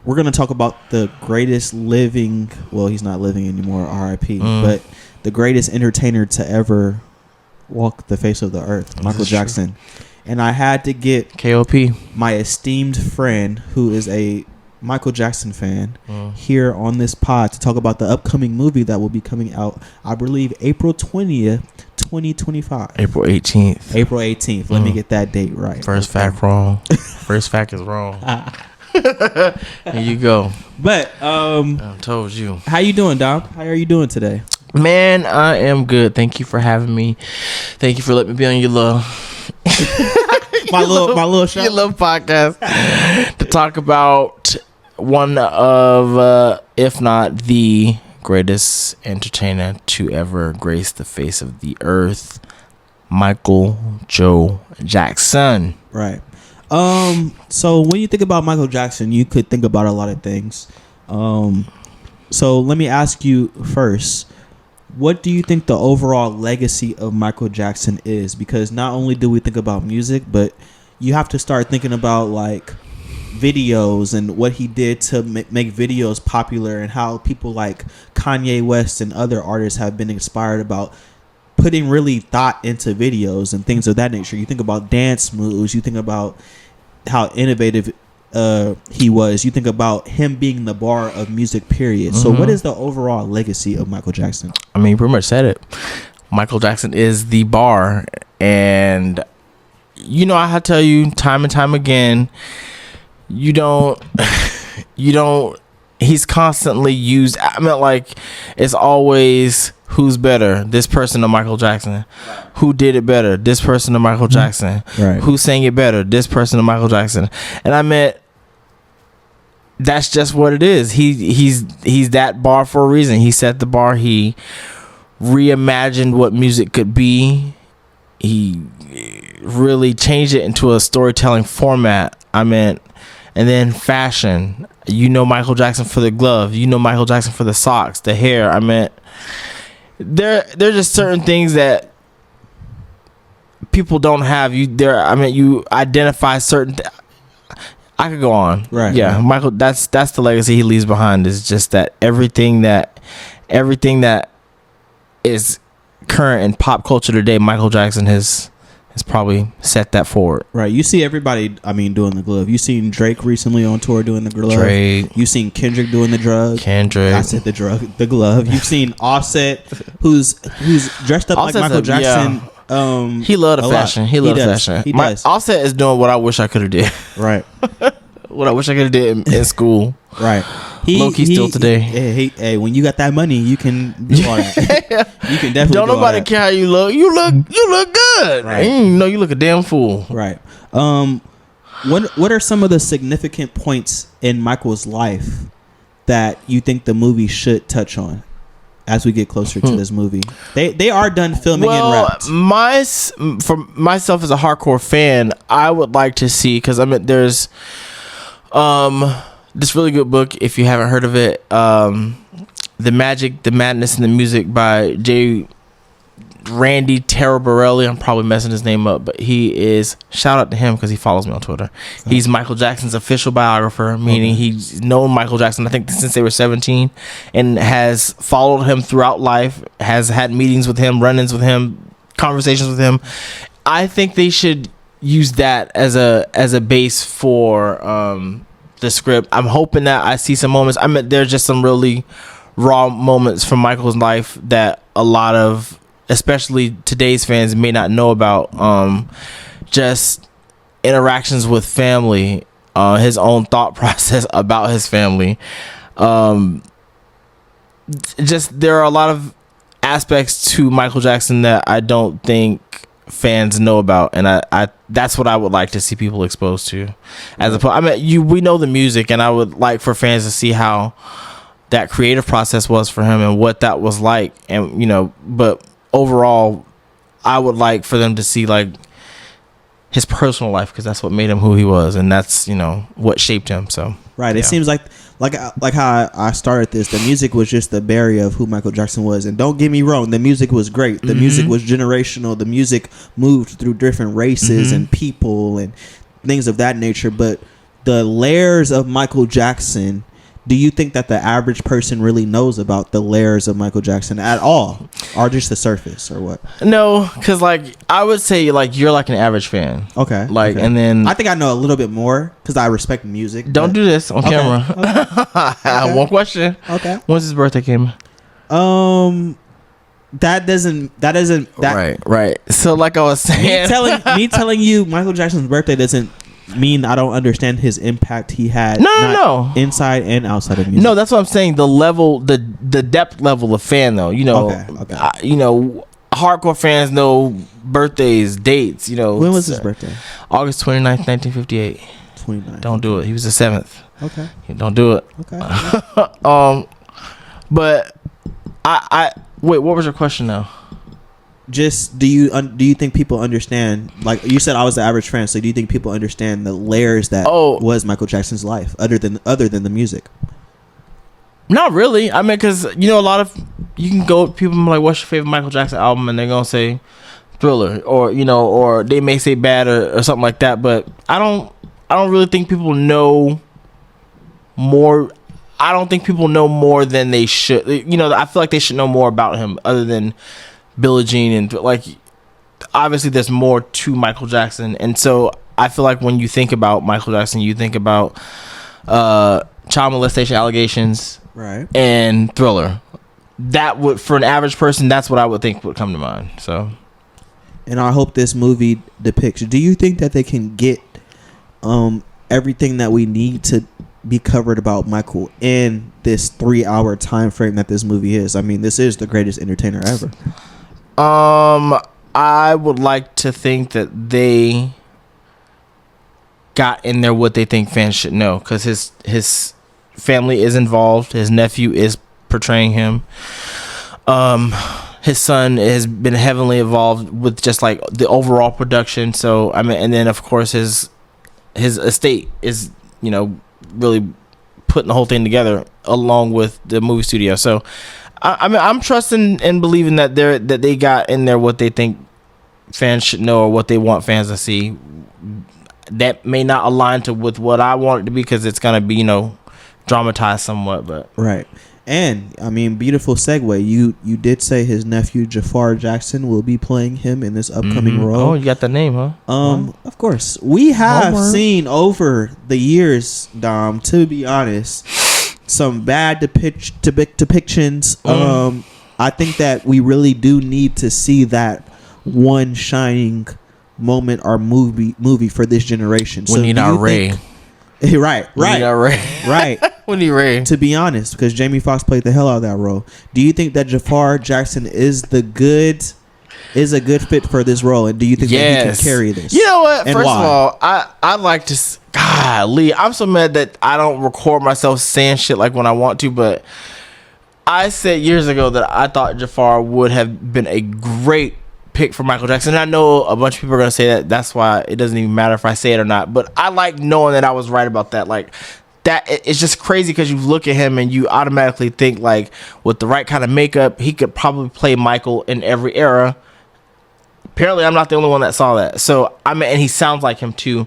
we're going to talk about the greatest living, well, he's not living anymore, R.I.P., but the greatest entertainer to ever walk the face of the earth, Michael Jackson. True. And I had to get KOP, my esteemed friend who is a Michael Jackson fan, here on this pod to talk about the upcoming movie that will be coming out, I believe, April 20th, 2025. April 18th. April 18th. Let me get that date right. First fact wrong. First fact is wrong. Here you go. But I told you. How you doing, Dom? How are you doing today? Man, I am good. Thank you for having me. Thank you for letting me be on your little my little show. Your little podcast to talk about one of if not the greatest entertainer to ever grace the face of the earth, Michael Joe Jackson. Right. So when you think about Michael Jackson, you could think about a lot of things. So let me ask you first, what do you think the overall legacy of Michael Jackson is? Because not only do we think about music, but you have to start thinking about like videos and what he did to make videos popular, and how people like Kanye West and other artists have been inspired about putting really thought into videos and things of that nature. You think about dance moves, you think about how innovative he was, you think about him being the bar of music, period. So what is the overall legacy of Michael Jackson? I mean, you pretty much said it. Michael Jackson is the bar, and you know, I have to tell you time and time again, you don't he's constantly used. I mean, like, it's always who's better, this person or Michael Jackson. Who did it better, this person or Michael Jackson. Right. Who sang it better, this person or Michael Jackson. And I meant, that's just what it is. He's that bar for a reason. He set the bar. He reimagined what music could be. He really changed it into a storytelling format. I mean, and then fashion. You know Michael Jackson for the glove. You know Michael Jackson for the socks, the hair. I mean, there are just certain things that people don't have. You identify certain. I could go on. Right. Yeah, right. Michael. That's the legacy he leaves behind. Is just that everything that is current in pop culture today, Michael Jackson has probably set that forward. Right. You see everybody, I mean, doing the glove. You seen Drake recently on tour doing the glove. Drake. You seen Kendrick doing the drug. Kendrick. I said the glove. You've seen Offset, who's dressed up Offset's like Michael Jackson. Yeah. He loved the fashion. He loved fashion. He does. Offset is doing what I wish I could have did. Right. What I wish I could have did in school. Right. Low-key still today. Hey, when you got that money, you can do all that. You can definitely. Don't nobody care how you look. You look good. Right. You look a damn fool. Right. What are some of the significant points in Michael's life that you think the movie should touch on as we get closer to this movie? They are done filming and wrapped. For myself as a hardcore fan, I would like to see, because I mean, there's this really good book, if you haven't heard of it, The Magic, the Madness, and the Music by Randy Taraborelli. I'm probably messing his name up, but he is, shout out to him because he follows me on Twitter. He's Michael Jackson's official biographer, meaning he's known Michael Jackson, I think, since they were 17, and has followed him throughout life, has had meetings with him, run-ins with him, conversations with him. I think they should use that as a base for the script. I'm hoping that I see some moments. I mean, there's just some really raw moments from Michael's life that a lot of, especially today's fans, may not know about. Just interactions with family, his own thought process about his family. Just, there are a lot of aspects to Michael Jackson that I don't think fans know about, and I that's what I would like to see people exposed to. We know the music, and I would like for fans to see how that creative process was for him and what that was like, and but overall, I would like for them to see like his personal life, because that's what made him who he was, and that's what shaped him. So right, it seems like how I started this. The music was just the barrier of who Michael Jackson was, and don't get me wrong, the music was great. The music was generational. The music moved through different races and people and things of that nature. But the layers of Michael Jackson, do you think that the average person really knows about the layers of Michael Jackson at all, or just the surface, or what? No, because like I would say like you're like an average fan. Okay. Like okay. and then I think I know a little bit more because I respect music. don't do this on camera. Okay. One question. Okay. When's his birthday, Cayman? Right. So like I was saying, me telling you Michael Jackson's birthday doesn't mean I don't understand his impact he had. No. Inside and outside of music. No, that's what I'm saying. The level, the depth level of fan, though. You know, hardcore fans know birthdays, dates. You know, when was his birthday? August 29th, 1958. 29th. Don't do it. He was the 7th. Okay. Don't do it. Okay. But I wait. What was your question now? Just do you think people understand, like you said I was the average fan, so do you think people understand the layers that was Michael Jackson's life other than the music? Not really. I mean, because you know, a lot of you can go people like, what's your favorite Michael Jackson album, and they're gonna say Thriller, or you know, or they may say Bad or something like that. But I don't really think people know more. I don't think people know more than they should. You know, I feel like they should know more about him other than Billie Jean, and like obviously there's more to Michael Jackson. And so I feel like when you think about Michael Jackson, you think about child molestation allegations, right, and Thriller. That would, for an average person, that's what I would think would come to mind. So, and I hope this movie depicts. Do you think that they can get everything that we need to be covered about Michael in this 3-hour time frame that this movie is? I mean, this is the greatest entertainer ever. I would like to think that they got in there what they think fans should know, because his family is involved. His nephew is portraying him. His son has been heavily involved with just like the overall production. So I mean, and then of course his estate is, you know, really putting the whole thing together along with the movie studio. So I mean, I'm trusting and believing that they got in there what they think fans should know or what they want fans to see. That may not align with what I want it to be, because it's gonna be, you know, dramatized somewhat. But right. And I mean, beautiful segue. You did say his nephew Jafar Jackson will be playing him in this upcoming role. Oh, you got the name, huh? Of course, we have seen over the years, Dom, to be honest, some bad depictions. I think that we really do need to see that one shining moment or movie for this generation. We need our Ray. Right. We need our Ray. Right. We need Ray. To be honest, because Jamie Foxx played the hell out of that role. Do you think that Jafar Jackson is a good fit for this role, and do you think that he can carry this? You know what? And First why? of all, I like to. Golly, I'm so mad that I don't record myself saying shit like when I want to, but I said years ago that I thought Jafar would have been a great pick for Michael Jackson. And I know a bunch of people are gonna say that. That's why it doesn't even matter if I say it or not. But I like knowing that I was right about that. Like that, it's just crazy because you look at him and you automatically think like, with the right kind of makeup, he could probably play Michael in every era. Apparently, I'm not the only one that saw that. So I mean, and he sounds like him too.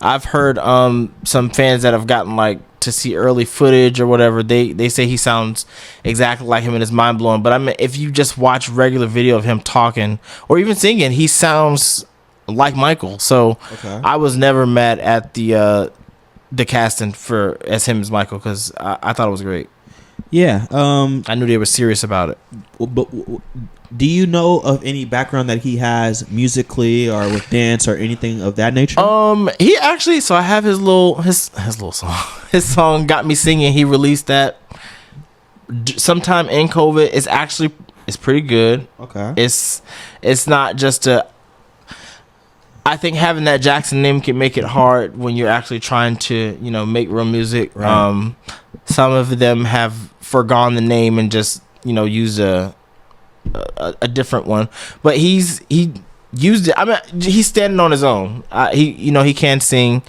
I've heard some fans that have gotten like to see early footage or whatever. They say he sounds exactly like him and it's mind blowing. But I mean, if you just watch regular video of him talking or even singing, he sounds like Michael. So okay. I was never mad at the casting as him as Michael, because I thought it was great. Yeah, I knew they were serious about it. But do you know of any background that he has musically or with dance or anything of that nature? He actually, so I have his little song. His song "Got Me Singing." He released that sometime in COVID. It's pretty good. Okay. It's not just I think having that Jackson name can make it hard when you're actually trying to, you know, make real music. Right. Some of them have forgone the name and just, you know, used a different one. But he used it. I mean, he's standing on his own. He can sing.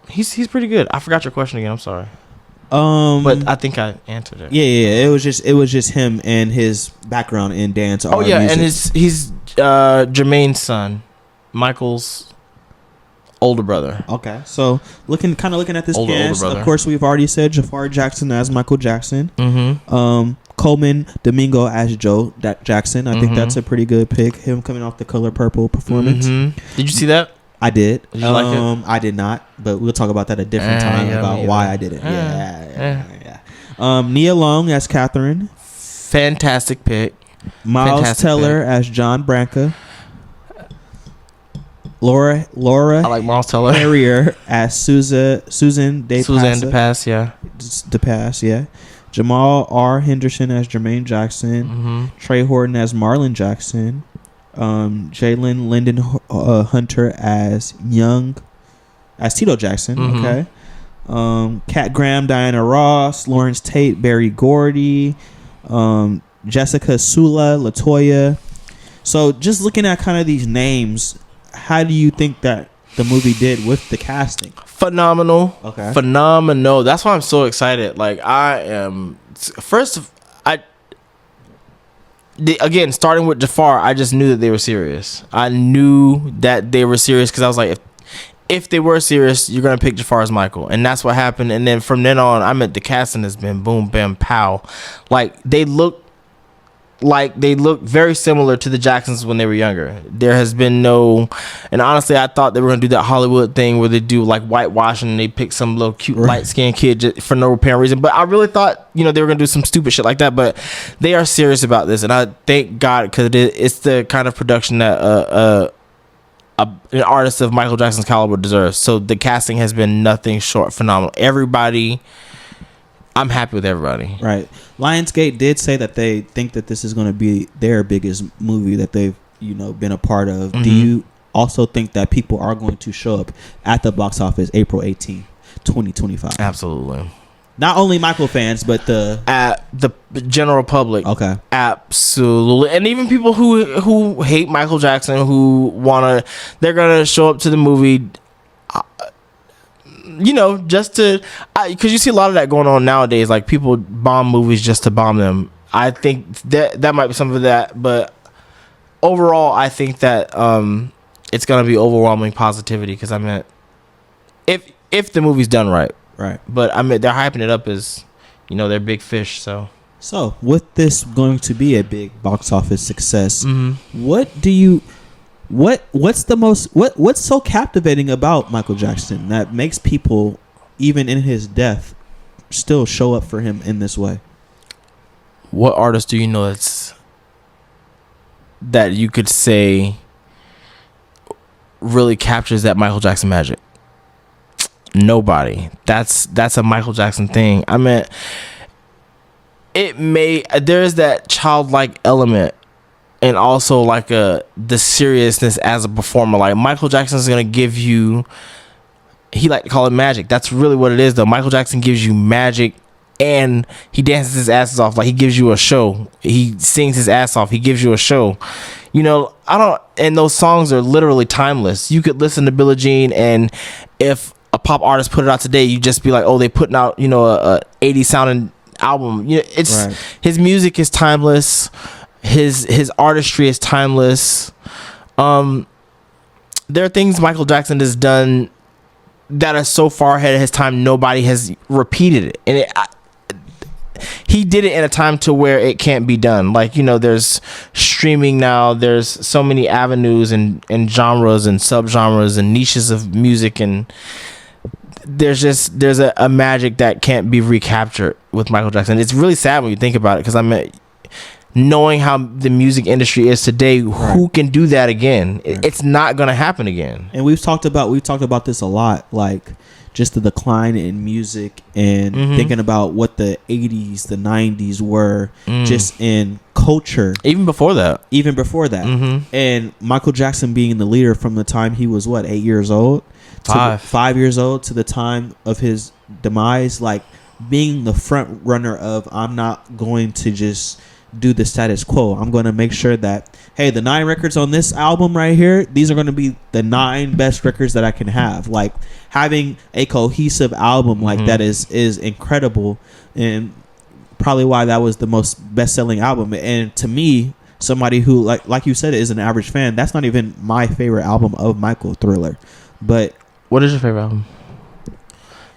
He's pretty good. I forgot your question again. I'm sorry. But I think I answered it. Yeah. It was just him and his background in dance. Music. And he's Jermaine's son, Michael's Older brother. Okay, so looking at this Older cast, brother. of course we've already said Jafar Jackson as Michael Jackson. Mm-hmm. Coleman Domingo as Joe Jackson. I think that's a pretty good pick. Him coming off the Color Purple performance. Mm-hmm. Did you see that? I did. Did you like it? I did not, but we'll talk about that a different time about why I didn't. Nia Long as Catherine. Fantastic pick. Miles Fantastic Teller pick. as John Branca. Laura I like Miles Teller. Harrier as Susan DePass, yeah. DePass, yeah. Jamal R. Henderson as Jermaine Jackson. Mm-hmm. Trey Horton as Marlon Jackson. Jalen Lyndon Hunter as Tito Jackson. Mm-hmm. Okay. Kat Graham, Diana Ross, Lawrence Tate, Barry Gordy, Jessica Sula, Latoya. So just looking at kind of these names, how do you think that the movie did with the casting? Phenomenal. Okay. Phenomenal. That's why I'm so excited. Like again, starting with Jafar, I just knew that they were serious. I knew that they were serious because I was like, if they were serious, you're gonna pick Jafar as Michael, and that's what happened. And then from then on, the casting has been boom, bam, pow. Like they look very similar to the Jacksons when they were younger. There has been no, and honestly, I thought they were gonna do that Hollywood thing where they do like whitewashing and they pick some little cute light skinned kid just for no apparent reason. But I really thought they were gonna do some stupid shit like that. But they are serious about this, and I thank God because it's the kind of production that an artist of Michael Jackson's caliber deserves. So the casting has been nothing short phenomenal. Everybody. I'm happy with everybody. Right. Lionsgate did say that they think that this is going to be their biggest movie that they've, been a part of. Mm-hmm. Do you also think that people are going to show up at the box office April 18th, 2025? Absolutely. Not only Michael fans, but the general public. Okay. Absolutely. And even people who hate Michael Jackson, they're going to show up to the movie just to, because you see a lot of that going on nowadays. Like people bomb movies just to bomb them. I think that might be some of that, but overall, I think that it's gonna be overwhelming positivity. Because if the movie's done right, But they're hyping it up as, they're big fish. So with this going to be a big box office success, mm-hmm. What's so captivating about Michael Jackson that makes people, even in his death, still show up for him in this way? What artist do you know that you could say really captures that Michael Jackson magic? Nobody. That's a Michael Jackson thing. There's that childlike element. And also like the seriousness as a performer. Like Michael Jackson is gonna give you, he like to call it magic. That's really what it is though. Michael Jackson gives you magic, and he dances his asses off. Like he gives you a show. He sings his ass off. He gives you a show. And those songs are literally timeless. You could listen to Billie Jean, and if a pop artist put it out today, you just be like, oh, they putting out a 80s sounding album. His music is timeless. His artistry is timeless. There are things Michael Jackson has done that are so far ahead of his time, nobody has repeated it. And he did it in a time to where it can't be done. Like, there's streaming now. There's so many avenues and genres and subgenres and niches of music. And there's a magic that can't be recaptured with Michael Jackson. It's really sad when you think about it, because knowing how the music industry is today, who can do that again? It's not going to happen again. And we've talked about this a lot, like just the decline in music and thinking about what the 80s, the 90s were just in culture. Even before that. And Michael Jackson being the leader from the time he was 8 years old? 5 years old to the time of his demise, like being the front runner of, I'm not going to just do the status quo. I'm going to make sure that, hey, the 9 records on this album right here, these are going to be the 9 best records that I can have. Like having a cohesive album like that is incredible, and probably why that was the most best-selling album. And to me, somebody who like you said is an average fan, that's not even my favorite album of Michael, Thriller. But What is your favorite album?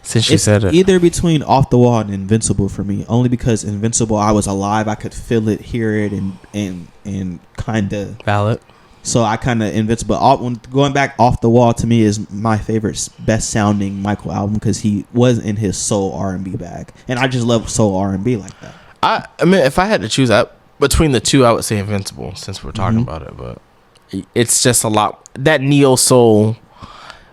Since you It's said it, either between Off the Wall and Invincible for me. Only because Invincible, I was alive, I could feel it, hear it, and kind of valid. So I kind of Invincible. When going back, Off the Wall to me is my favorite, best sounding Michael album because he was in his soul R&B bag, and I just love soul R&B like that. I mean, if I had to choose between the two, I would say Invincible since we're talking about it. But it's just a lot that neo soul.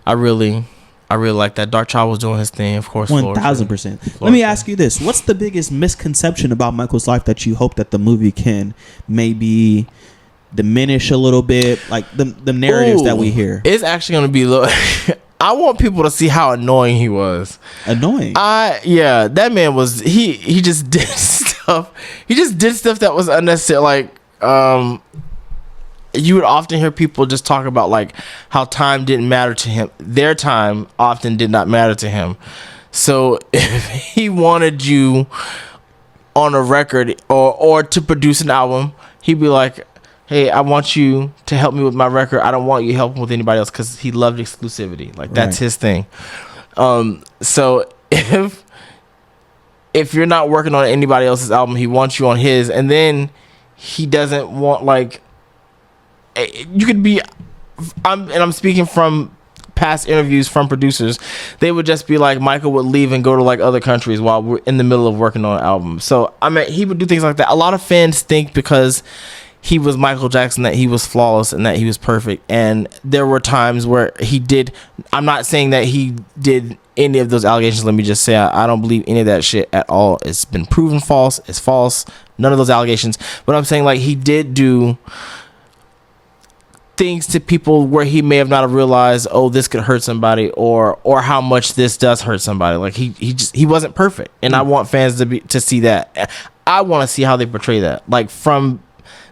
I really like that. Dark Child was doing his thing, of course. 1000%. Let me ask you this: what's the biggest misconception about Michael's life that you hope that the movie can maybe diminish a little bit, like the narratives that we hear? It's actually going to be I want people to see how annoying he was. Annoying? Yeah, that man was. He just did stuff. He just did stuff that was unnecessary. Like, you would often hear people just talk about like how time didn't matter to him. Their time often did not matter to him. So if he wanted you on a record or to produce an album, he'd be like, hey, I want you to help me with my record. I don't want you helping with anybody else, because he loved exclusivity. Like, that's his thing. So if you're not working on anybody else's album, he wants you on his, and then he doesn't want, like, you could be, I'm speaking from past interviews from producers. They would just be like, Michael would leave and go to like other countries while we're in the middle of working on an album. So I mean, he would do things like that. A lot of fans think because he was Michael Jackson that he was flawless and that he was perfect, and there were times where he did. I'm not saying that he did any of those allegations. Let me just say I don't believe any of that shit at all. It's been proven false. It's false. None of those allegations. But I'm saying, like, he did do things to people where he may have not have realized, oh, this could hurt somebody, or how much this does hurt somebody. Like, he wasn't perfect, and I want fans to see that. I want to see how they portray that, like, from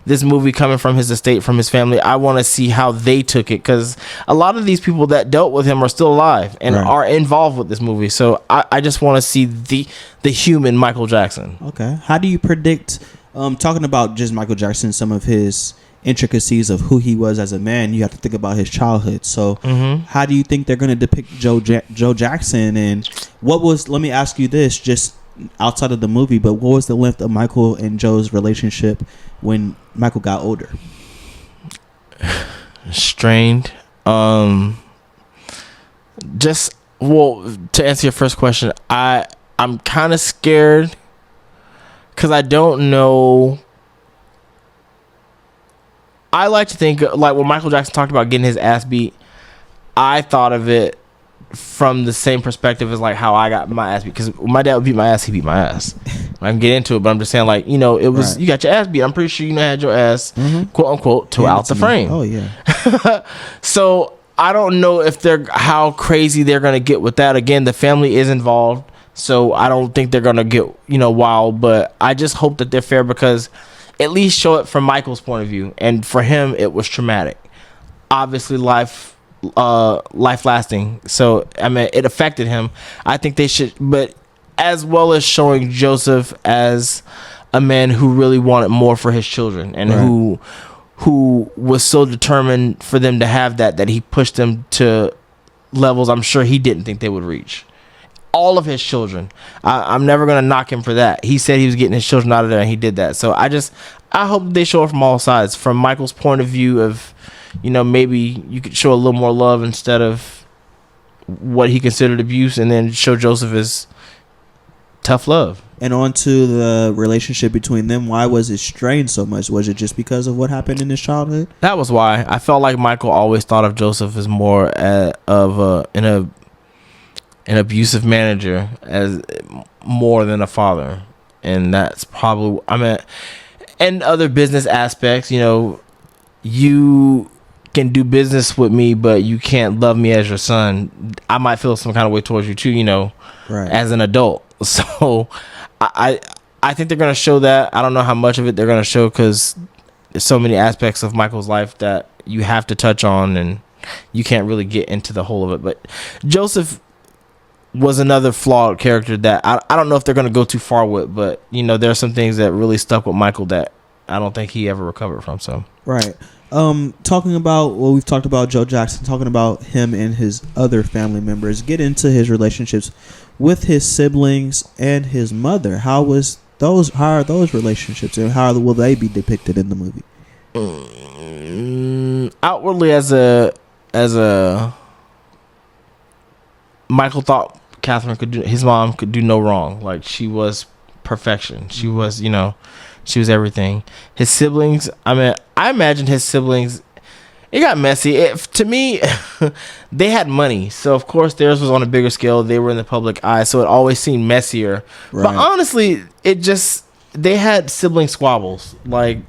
this movie coming from his estate, from his family. I want to see how they took it, because a lot of these people that dealt with him are still alive and are involved with this movie. So I just want to see the human Michael Jackson. Okay. How do you predict, talking about just Michael Jackson, some of his intricacies of who he was as a man, you have to think about his childhood. So how do you think they're going to depict Joe Jackson, and what was, let me ask you this, just outside of the movie, but what was the length of Michael and Joe's relationship when Michael got older? Strained. Just, well, to answer your first question, I'm kind of scared because I don't know. I like to think, like, when Michael Jackson talked about getting his ass beat, I thought of it from the same perspective as like how I got my ass beat, because when my dad would beat my ass, he beat my ass. I can get into it, but I'm just saying, like, you know, it was you got your ass beat. I'm pretty sure you had your ass, quote unquote, tore out the frame. Oh yeah. So I don't know if how crazy they're gonna get with that. Again, the family is involved, so I don't think they're gonna get, you know, wild. But I just hope that they're fair, because at least show it from Michael's point of view, and for him it was traumatic. Obviously, life lasting. So I mean, it affected him. I think they should, but as well as showing Joseph as a man who really wanted more for his children, and who was so determined for them to have that he pushed them to levels I'm sure he didn't think they would reach. All of his children. I'm never going to knock him for that. He said he was getting his children out of there, and he did that. So I hope they show it from all sides. From Michael's point of view of, you know, maybe you could show a little more love instead of what he considered abuse, and then show Joseph as tough love. And on to the relationship between them. Why was it strained so much? Was it just because of what happened in his childhood? That was why. I felt like Michael always thought of Joseph as more of an abusive manager, as more than a father. And that's probably, I mean, and other business aspects, you know, you can do business with me, but you can't love me as your son. I might feel some kind of way towards you too, you know, as an adult. So I think they're going to show that. I don't know how much of it they're going to show, because there's so many aspects of Michael's life that you have to touch on, and you can't really get into the whole of it. But Joseph was another flawed character that I don't know if they're going to go too far with, but, you know, there are some things that really stuck with Michael that I don't think he ever recovered from. So Right. Talking about we've talked about Joe Jackson, talking about him and his other family members. Get into his relationships with his siblings and his mother. How are those relationships, and how will they be depicted in the movie? Outwardly, as a Michael thought his mom could do no wrong. Like, she was perfection. She was, she was everything. His siblings, I imagine his siblings, it got messy. To me, they had money. So, of course, theirs was on a bigger scale. They were in the public eye. So, it always seemed messier. Right. But honestly, they had sibling squabbles. Like,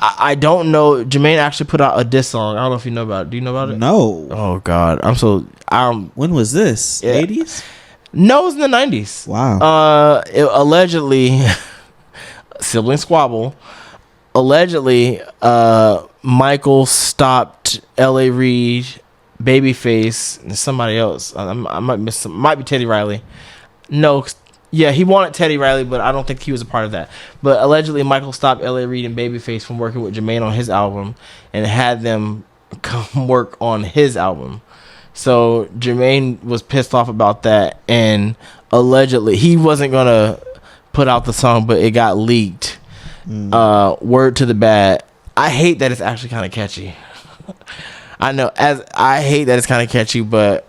I don't know. Jermaine actually put out a diss song. I don't know if you know about it. Do you know about it? No. Oh, God. When was this? 80s? No, it was in the 90s. Wow. Allegedly, sibling squabble. Allegedly, Michael stopped L.A. Reid, Babyface, and somebody else. I might miss some. Might be Teddy Riley. No. Yeah, he wanted Teddy Riley, but I don't think he was a part of that. But allegedly, Michael stopped L.A. Reid and Babyface from working with Jermaine on his album and had them come work on his album. So Jermaine was pissed off about that, and allegedly he wasn't gonna put out the song, but it got leaked. Word to the bad. I hate that it's actually kind of catchy. I know, I hate that it's kind of catchy, but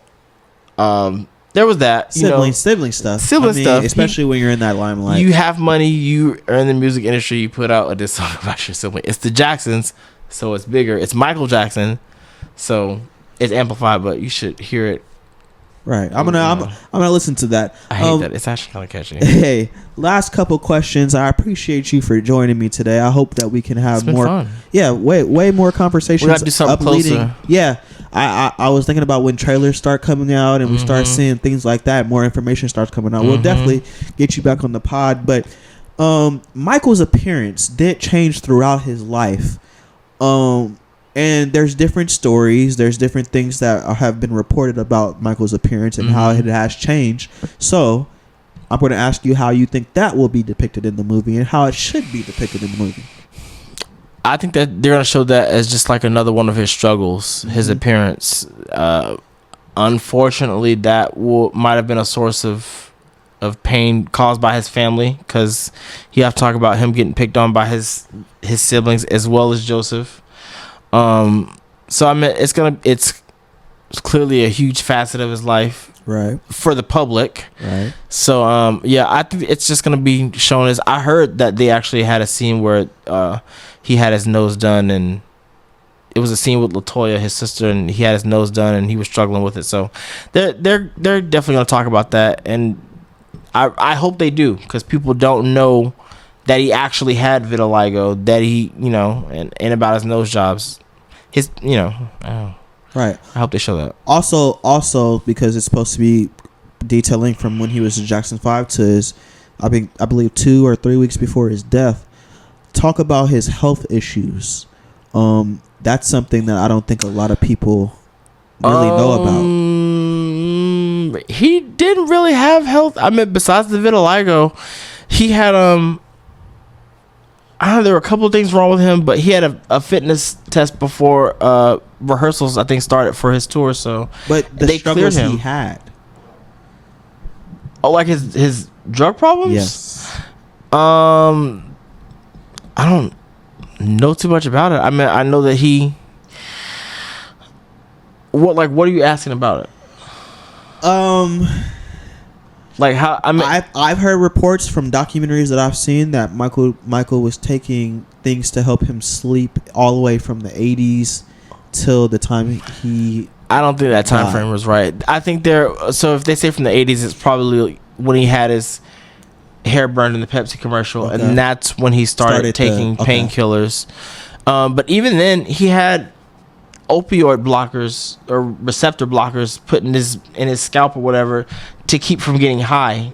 there was that sibling stuff. Sibling stuff, especially when you're in that limelight. You have money. You are in the music industry. You put out a diss song about your sibling. It's the Jacksons, so it's bigger. It's Michael Jackson, so it's amplified. But you should hear it. Right. I'm gonna listen to that. I hate that. It's actually kind of catchy. Hey, last couple questions. I appreciate you for joining me today. I hope that we can have more fun. Yeah, way more conversations. We gotta do something closer. Yeah. I was thinking about when trailers start coming out and we start seeing things like that, more information starts coming out. We'll definitely get you back on the pod. But Michael's appearance did change throughout his life. And there's different stories. There's different things that have been reported about Michael's appearance and how it has changed. So I'm going to ask you how you think that will be depicted in the movie and how it should be depicted in the movie. I think that they're going to show that as just like another one of his struggles, his appearance. Unfortunately, that might have been a source of pain caused by his family, because you have to talk about him getting picked on by his siblings as well as Joseph. So I mean, it's clearly a huge facet of his life, right, for the public, right? So yeah, I think it's just gonna be shown as. I heard that they actually had a scene where he had his nose done, and it was a scene with LaToya, his sister, and he had his nose done and he was struggling with it. So they're definitely gonna talk about that, and I hope they do, because people don't know that he actually had vitiligo, that he, and about his nose jobs. Right. I hope they show that. Also, because it's supposed to be detailing from when he was in Jackson 5 to his, I believe 2 or 3 weeks before his death. Talk about his health issues. That's something that I don't think a lot of people really know about. He didn't really have health. I mean, besides the vitiligo, he had I don't know, there were a couple of things wrong with him, but he had a fitness test before rehearsals, I think, started for his tour. So, but they struggles he had. Oh, like his drug problems? Yes. I don't know too much about it. I mean, I know that he. What are you asking about it? Like how? I mean, I've heard reports from documentaries that I've seen that Michael was taking things to help him sleep all the way from the 80s till the time he. I don't think that time frame was right. I think so if they say from the 80s, it's probably when he had his hair burned in the Pepsi commercial, and that's when he started taking painkillers. But even then, he had opioid blockers or receptor blockers put in his scalp or whatever to keep from getting high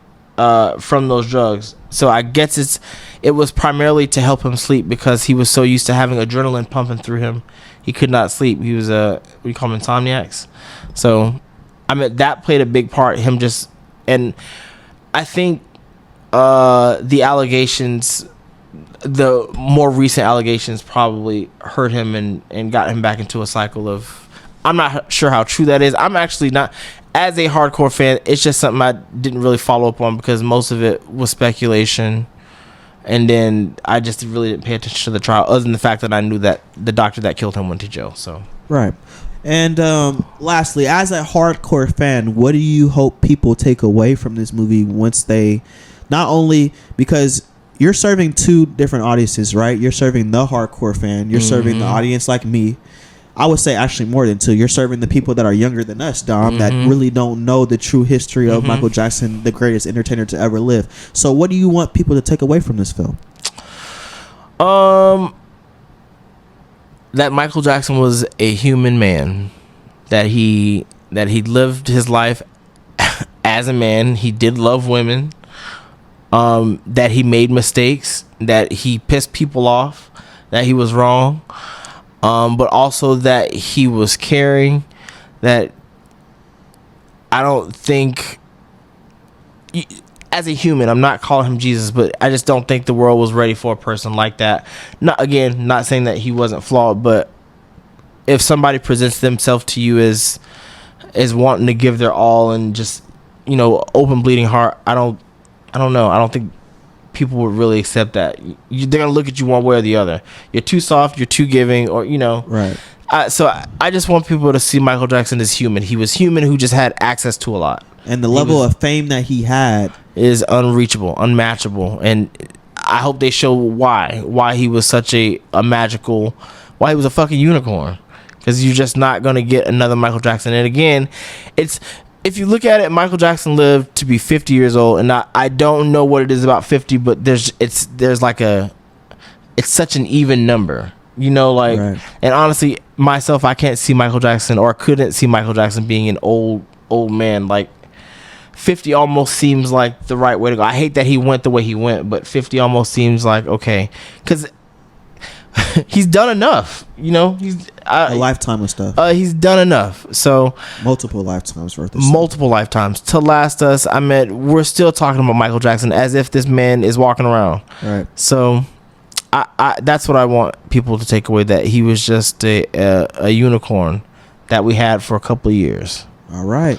from those drugs. So I guess it was primarily to help him sleep, because he was so used to having adrenaline pumping through him, he could not sleep. He was what do you call them, insomniacs? So I mean, that played a big part. And I think the allegations the more recent allegations probably hurt him and got him back into a cycle of. I'm not sure how true that is. I'm actually not, as a hardcore fan, it's just something I didn't really follow up on because most of it was speculation. And then I just really didn't pay attention to the trial, other than the fact that I knew that the doctor that killed him went to jail. So right. And lastly, as a hardcore fan, what do you hope people take away from this movie once they, not only because you're serving two different audiences, right? You're serving the hardcore fan. You're serving the audience like me. I would say actually more than two. You're serving the people that are younger than us, Dom, that really don't know the true history of Michael Jackson, the greatest entertainer to ever live. So what do you want people to take away from this film? That Michael Jackson was a human man, that he lived his life as a man. He did love women, that he made mistakes, that he pissed people off, that he was wrong. But also that he was caring, that I don't think, as a human, I'm not calling him Jesus, but I just don't think the world was ready for a person like that. Not saying that he wasn't flawed, but if somebody presents themselves to you as wanting to give their all and just, open bleeding heart, I don't know. I don't think people would really accept that. They're gonna look at you one way or the other. You're too soft, you're too giving, or right. So I just want people to see Michael Jackson as human. He was human who just had access to a lot, and the level of fame that he had is unreachable, unmatchable. And I hope they show why he was such a magical, why he was a fucking unicorn, because you're just not gonna get another Michael Jackson. And again, if you look at it, Michael Jackson lived to be 50 years old, and I don't know what it is about 50, but there's like it's such an even number, right. And honestly, myself, I can't see Michael Jackson, or couldn't see Michael Jackson being an old man. Like 50 almost seems like the right way to go. I hate that he went the way he went, but 50 almost seems like okay, because he's done enough, he's a lifetime of stuff. He's done enough. So multiple lifetimes worth of multiple lifetimes to last us. I mean, we're still talking about Michael Jackson as if this man is walking around. Right. So I that's what I want people to take away, that he was just a unicorn that we had for a couple of years. All right.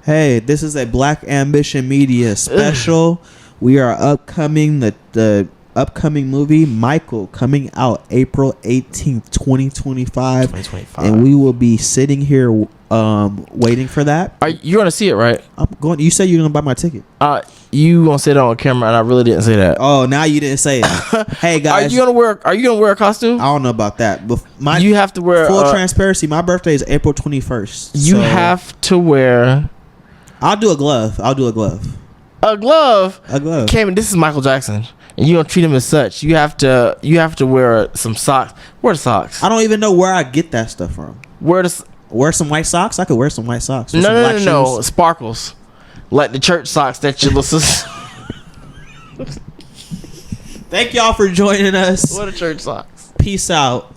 Hey, this is a Black Ambition Media special. We are upcoming the upcoming movie Michael, coming out April 18th 2025, and we will be sitting here waiting for that. Are you gonna see it? Right, I'm going. You said you're gonna buy my ticket. You gonna sit on camera, and I really didn't say that. Oh, now you didn't say it. Hey guys, are you gonna wear a costume? I don't know about that, but you have to wear full transparency. My birthday is April 21st. You have to wear. I'll do a glove. A glove. Cayman, this is Michael Jackson, and you don't treat him as such. You have to wear some socks. Wear the socks. I don't even know where I get that stuff from. Wear some white socks. I could wear some white socks. No. Sparkles, like the church socks that you listen. Thank y'all for joining us. What a church socks. Peace out.